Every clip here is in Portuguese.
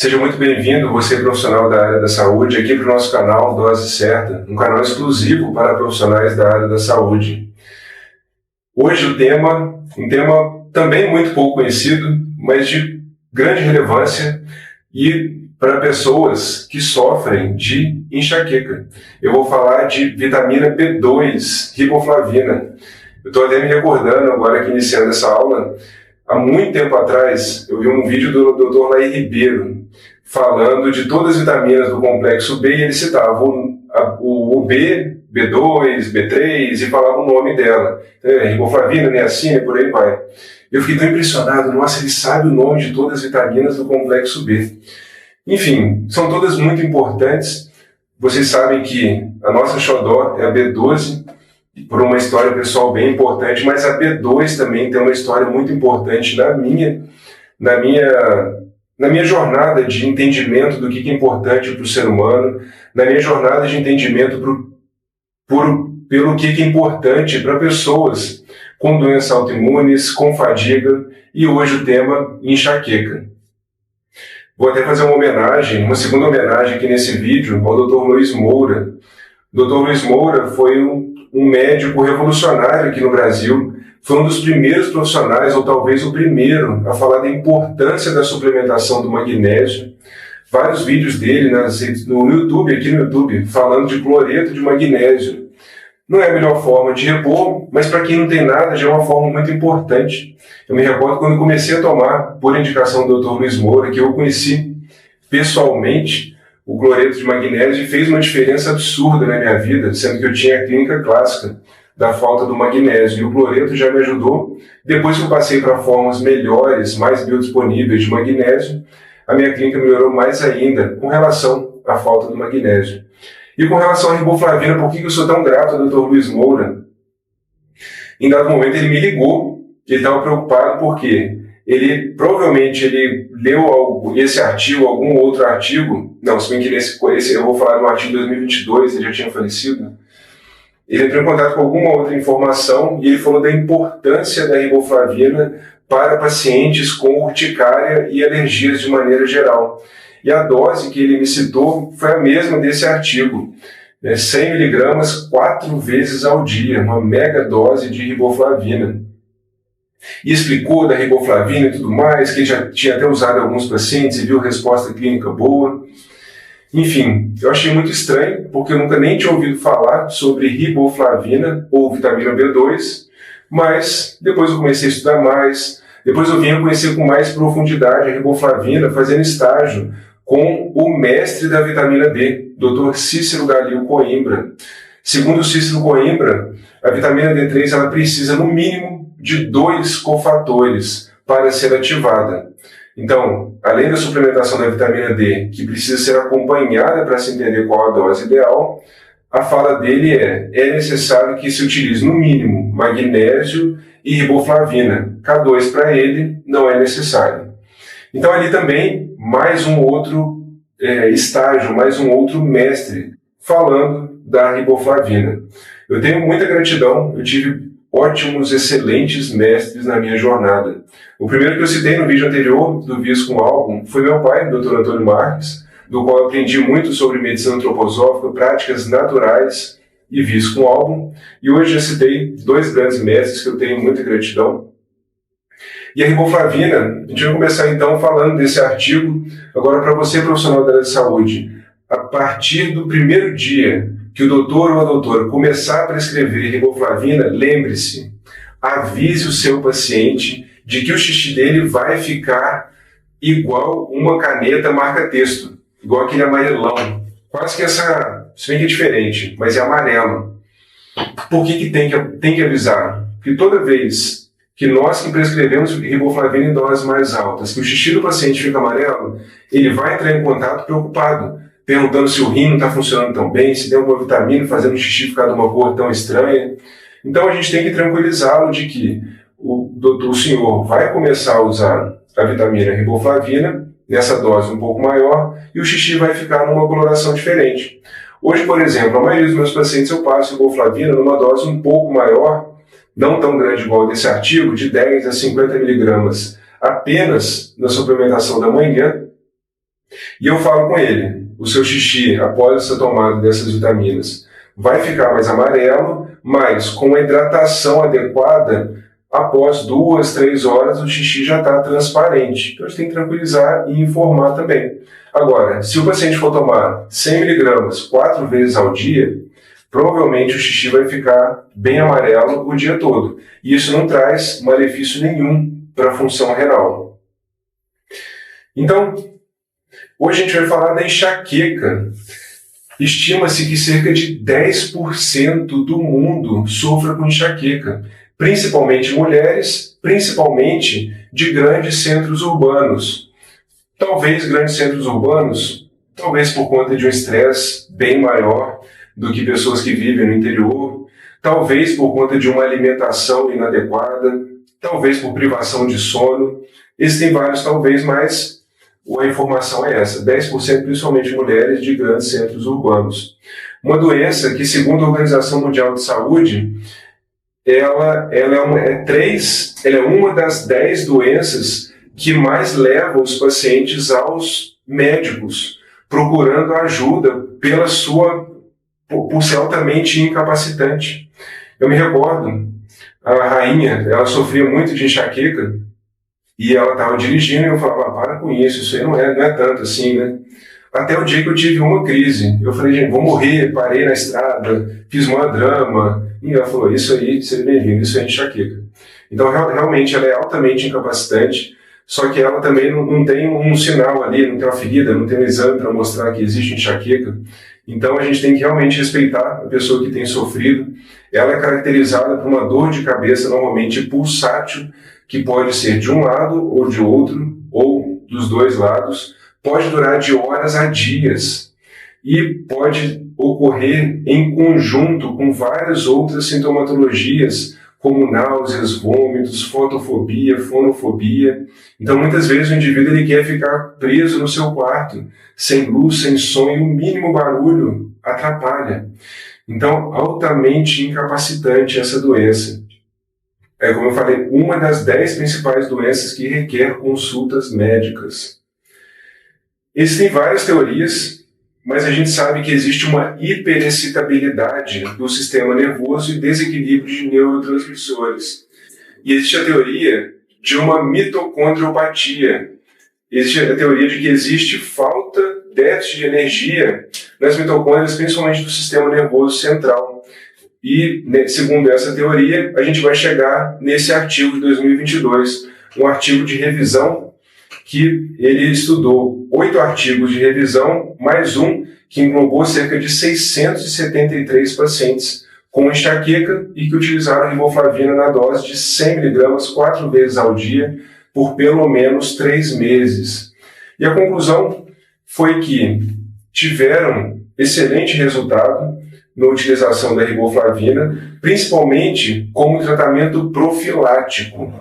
Seja muito bem-vindo, você profissional da área da saúde, aqui para o nosso canal Dose Certa, um canal exclusivo para profissionais da área da saúde. Hoje um tema também muito pouco conhecido, mas de grande relevância e para pessoas que sofrem de enxaqueca. Eu vou falar de vitamina B2, riboflavina. Eu estou até me recordando agora que iniciando essa aula, há muito tempo atrás, eu vi um vídeo do Dr. Laí Ribeiro falando de todas as vitaminas do complexo B e ele citava o B, B2, B3 e falava o nome dela. Riboflavina, niacina e por aí vai. Eu fiquei tão impressionado, nossa, ele sabe o nome de todas as vitaminas do complexo B. Enfim, são todas muito importantes. Vocês sabem que a nossa xodó é a B12, por uma história pessoal bem importante, mas a B2 também tem uma história muito importante na minha jornada de entendimento do que é importante para o ser humano, na minha jornada de entendimento pelo que é importante para pessoas com doenças autoimunes, com fadiga, e hoje o tema enxaqueca. Vou até fazer uma segunda homenagem aqui nesse vídeo ao Dr. Luiz Moura. O Dr. Luiz Moura foi um médico revolucionário aqui no Brasil, foi um dos primeiros profissionais, ou talvez o primeiro, a falar da importância da suplementação do magnésio. Vários vídeos dele no YouTube, aqui no YouTube, falando de cloreto de magnésio. Não é a melhor forma de repor, mas para quem não tem nada, já é uma forma muito importante. Eu me recordo quando eu comecei a tomar, por indicação do Dr. Luiz Moura, que eu conheci pessoalmente o cloreto de magnésio e fez uma diferença absurda na minha vida, sendo que eu tinha a clínica clássica da falta do magnésio. E o cloreto já me ajudou. Depois que eu passei para formas melhores, mais biodisponíveis de magnésio, a minha clínica melhorou mais ainda com relação à falta do magnésio. E com relação à riboflavina, por que eu sou tão grato ao Dr. Luiz Moura? Em dado momento ele me ligou, ele estava preocupado porque provavelmente leu esse artigo, algum outro artigo, não, se bem que esse eu vou falar do artigo de 2022, ele já tinha falecido. Ele entrou em contato com alguma outra informação e ele falou da importância da riboflavina para pacientes com urticária e alergias de maneira geral. E a dose que ele me citou foi a mesma desse artigo, 100 mg 4 vezes ao dia, uma mega dose de riboflavina. E explicou da riboflavina e tudo mais, que ele já tinha até usado em alguns pacientes e viu resposta clínica boa. Enfim, eu achei muito estranho, porque eu nunca nem tinha ouvido falar sobre riboflavina ou vitamina B2, mas depois eu comecei a estudar mais, depois eu vim a conhecer com mais profundidade a riboflavina, fazendo estágio com o mestre da vitamina D, Dr. Cícero Galil Coimbra. Segundo o Cícero Coimbra, a vitamina D3 ela precisa, no mínimo, de 2 cofatores para ser ativada. Então, além da suplementação da vitamina D, que precisa ser acompanhada para se entender qual a dose ideal, a fala dele é necessário que se utilize, no mínimo, magnésio e riboflavina. K2 para ele não é necessário. Então, ali também, mais um outro estágio, mais um outro mestre falando da riboflavina. Eu tenho muita gratidão, eu tive ótimos, excelentes mestres na minha jornada. O primeiro que eu citei no vídeo anterior, do Vias com Álbum, foi meu pai, Dr. Antônio Marques, do qual eu aprendi muito sobre medicina antroposófica, práticas naturais e Vias com Álbum. E hoje já citei 2 grandes mestres que eu tenho muita gratidão. E a riboflavina, a gente vai começar então falando desse artigo. Agora, para você, profissional da área de saúde, a partir do primeiro dia que o doutor ou a doutora começar a prescrever riboflavina, lembre-se, avise o seu paciente de que o xixi dele vai ficar igual uma caneta marca-texto, igual aquele amarelão. Quase que se bem que é diferente, mas é amarelo. Por que tem que avisar? Porque toda vez que nós que prescrevemos riboflavina em doses mais altas, que o xixi do paciente fica amarelo, ele vai entrar em contato preocupado, perguntando se o rim não está funcionando tão bem, se tem alguma vitamina fazendo o xixi ficar de uma cor tão estranha. Então a gente tem que tranquilizá-lo de que o senhor vai começar a usar a vitamina riboflavina nessa dose um pouco maior e o xixi vai ficar numa coloração diferente. Hoje, por exemplo, a maioria dos meus pacientes eu passo riboflavina numa dose um pouco maior, não tão grande igual desse artigo, de 10 a 50 miligramas apenas na suplementação da manhã, E eu falo com ele, o seu xixi, após essa tomada dessas vitaminas, vai ficar mais amarelo, mas com a hidratação adequada, após 2, 3 horas, o xixi já está transparente. Então a gente tem que tranquilizar e informar também. Agora, se o paciente for tomar 100 miligramas 4 vezes ao dia, provavelmente o xixi vai ficar bem amarelo o dia todo. E isso não traz malefício nenhum para a função renal. Então, hoje a gente vai falar da enxaqueca. Estima-se que cerca de 10% do mundo sofra com enxaqueca, principalmente mulheres, principalmente de grandes centros urbanos. Talvez grandes centros urbanos, talvez por conta de um estresse bem maior do que pessoas que vivem no interior, talvez por conta de uma alimentação inadequada, talvez por privação de sono. Existem vários talvez, mas a informação é essa, 10% principalmente mulheres de grandes centros urbanos. Uma doença que, segundo a Organização Mundial de Saúde, ela é uma das 10 doenças que mais levam os pacientes aos médicos, procurando ajuda por ser altamente incapacitante. Eu me recordo, a rainha, ela sofria muito de enxaqueca, e ela estava dirigindo e eu falava, para com isso aí não é tanto assim, né? Até o dia que eu tive uma crise. Eu falei, gente, vou morrer, parei na estrada, fiz uma drama. E ela falou, isso aí, seja bem-vindo, isso é enxaqueca. Então, realmente, ela é altamente incapacitante, só que ela também não tem um sinal ali, não tem uma ferida, não tem um exame para mostrar que existe enxaqueca. Então, a gente tem que realmente respeitar a pessoa que tem sofrido. Ela é caracterizada por uma dor de cabeça, normalmente pulsátil, que pode ser de um lado ou de outro, ou dos dois lados, pode durar de horas a dias e pode ocorrer em conjunto com várias outras sintomatologias, como náuseas, vômitos, fotofobia, fonofobia. Então, muitas vezes o indivíduo ele quer ficar preso no seu quarto, sem luz, sem som, e o mínimo barulho atrapalha. Então, altamente incapacitante essa doença. É, como eu falei, uma das 10 principais doenças que requer consultas médicas. Existem várias teorias, mas a gente sabe que existe uma hiperexcitabilidade do sistema nervoso e desequilíbrio de neurotransmissores. E existe a teoria de uma mitocondriopatia. Existe a teoria de que existe déficit de energia nas mitocôndrias, principalmente do sistema nervoso central. E, segundo essa teoria, a gente vai chegar nesse artigo de 2022, um artigo de revisão que ele estudou 8 artigos de revisão, mais um que englobou cerca de 673 pacientes com enxaqueca e que utilizaram riboflavina na dose de 100 mg 4 vezes ao dia por pelo menos 3 meses. E a conclusão foi que tiveram excelente resultado na utilização da riboflavina, principalmente como tratamento profilático.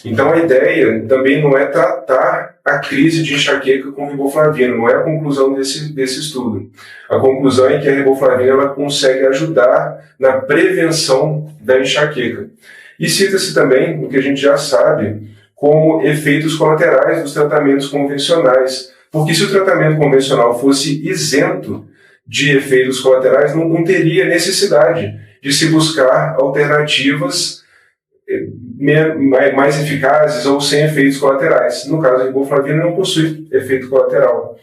Então a ideia também não é tratar a crise de enxaqueca com riboflavina, não é a conclusão desse estudo. A conclusão é que a riboflavina ela consegue ajudar na prevenção da enxaqueca. E cita-se também, o que a gente já sabe, como efeitos colaterais dos tratamentos convencionais. Porque se o tratamento convencional fosse isento de efeitos colaterais, não teria necessidade de se buscar alternativas mais eficazes ou sem efeitos colaterais. No caso, a riboflavina não possui efeito colateral.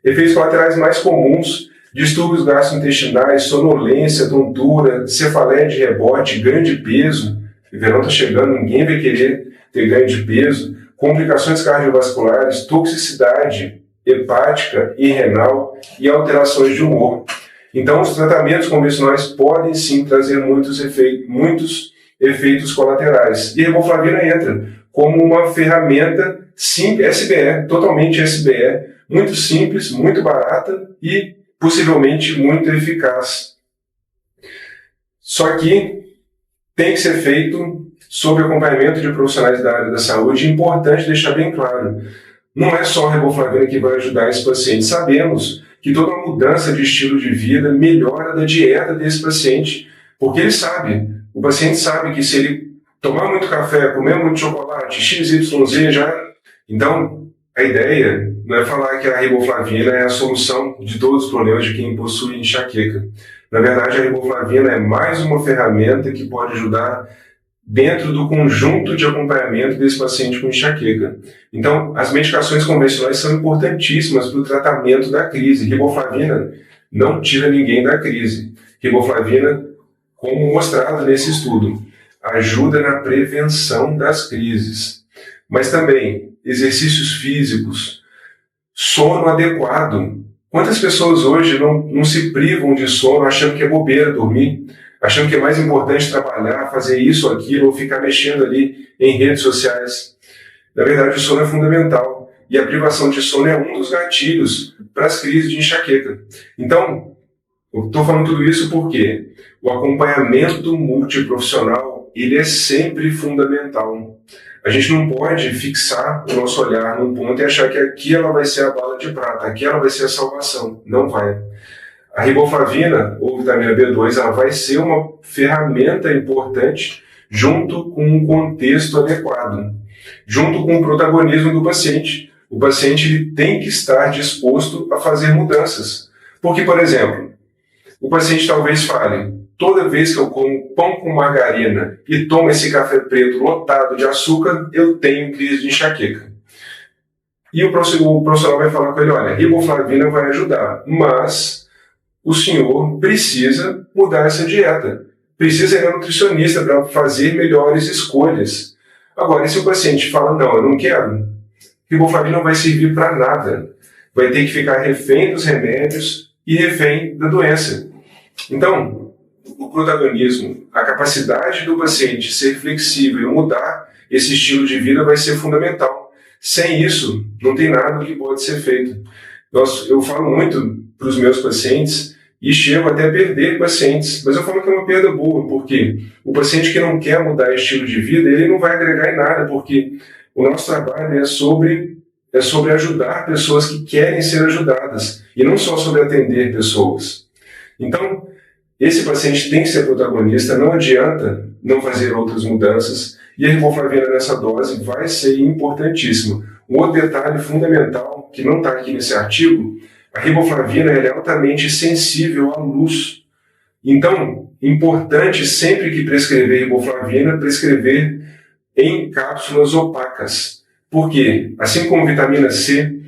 Efeitos colaterais mais comuns: distúrbios gastrointestinais, sonolência, tontura, cefaleia de rebote, ganho de peso. O verão está chegando, ninguém vai querer ter ganho de peso. Complicações cardiovasculares, toxicidade hepática e renal e alterações de humor. Então, os tratamentos convencionais podem sim trazer muitos efeitos colaterais. E a riboflavina entra como uma ferramenta simples, SBE, totalmente SBE, muito simples, muito barata e possivelmente muito eficaz. Só que tem que ser feito sob acompanhamento de profissionais da área da saúde. É importante deixar bem claro, não é só a riboflavina que vai ajudar esse paciente. Sabemos que toda mudança de estilo de vida melhora da dieta desse paciente, porque o paciente sabe que se ele tomar muito café, comer muito chocolate, XYZ já... Então, a ideia não é falar que a riboflavina é a solução de todos os problemas de quem possui enxaqueca. Na verdade, a riboflavina é mais uma ferramenta que pode ajudar dentro do conjunto de acompanhamento desse paciente com enxaqueca. Então, as medicações convencionais são importantíssimas para o tratamento da crise. Riboflavina não tira ninguém da crise. Riboflavina, como mostrado nesse estudo, ajuda na prevenção das crises. Mas também exercícios físicos, sono adequado. Quantas pessoas hoje não se privam de sono achando que é bobeira dormir, achando que é mais importante trabalhar, fazer isso ou aquilo, ou ficar mexendo ali em redes sociais? Na verdade, o sono é fundamental. E a privação de sono é um dos gatilhos para as crises de enxaqueca. Então, eu estou falando tudo isso porque o acompanhamento multiprofissional, ele é sempre fundamental. A gente não pode fixar o nosso olhar num ponto e achar que aqui ela vai ser a bala de prata, aqui ela vai ser a salvação. Não vai. A riboflavina, ou vitamina B2, ela vai ser uma ferramenta importante junto com um contexto adequado, junto com o protagonismo do paciente. O paciente ele tem que estar disposto a fazer mudanças. Porque, por exemplo, o paciente talvez fale: toda vez que eu como pão com margarina e tomo esse café preto lotado de açúcar, eu tenho crise de enxaqueca. E o profissional vai falar com ele: olha, a riboflavina vai ajudar, mas o senhor precisa mudar essa dieta, precisa ir ao nutricionista para fazer melhores escolhas. Agora, e se o paciente fala: não, eu não quero, riboflavina não vai servir para nada, vai ter que ficar refém dos remédios e refém da doença. Então, o protagonismo, a capacidade do paciente ser flexível e mudar esse estilo de vida vai ser fundamental. Sem isso, não tem nada que pode ser feito. Eu falo muito para os meus pacientes e chego até a perder pacientes, mas eu falo que é uma perda boa, porque o paciente que não quer mudar estilo de vida, ele não vai agregar em nada, porque o nosso trabalho é sobre ajudar pessoas que querem ser ajudadas, e não só sobre atender pessoas. Então, esse paciente tem que ser protagonista, não adianta não fazer outras mudanças, e a riboflavina nessa dose vai ser importantíssima. Um outro detalhe fundamental, que não está aqui nesse artigo: a riboflavina é altamente sensível à luz. Então, importante sempre que prescrever riboflavina, prescrever em cápsulas opacas. Por quê? Assim como vitamina C,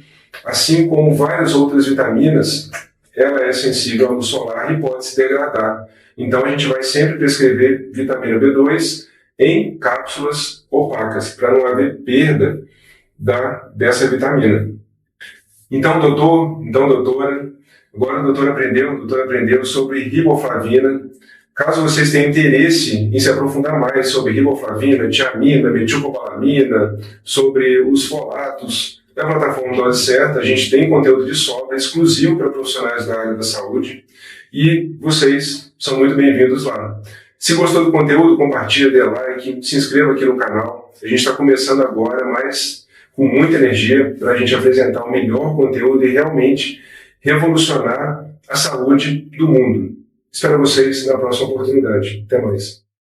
assim como várias outras vitaminas, ela é sensível à luz solar e pode se degradar. Então a gente vai sempre prescrever vitamina B2 em cápsulas opacas, para não haver perda dessa vitamina. Então, doutora, agora o doutor aprendeu sobre riboflavina. Caso vocês tenham interesse em se aprofundar mais sobre riboflavina, tiamina, metilcobalamina, sobre os folatos, na plataforma Dose Certa, a gente tem conteúdo de sobra, exclusivo para profissionais da área da saúde, e vocês são muito bem-vindos lá. Se gostou do conteúdo, compartilha, dê like, se inscreva aqui no canal. A gente está começando agora, mas com muita energia, para a gente apresentar o melhor conteúdo e realmente revolucionar a saúde do mundo. Espero vocês na próxima oportunidade. Até mais.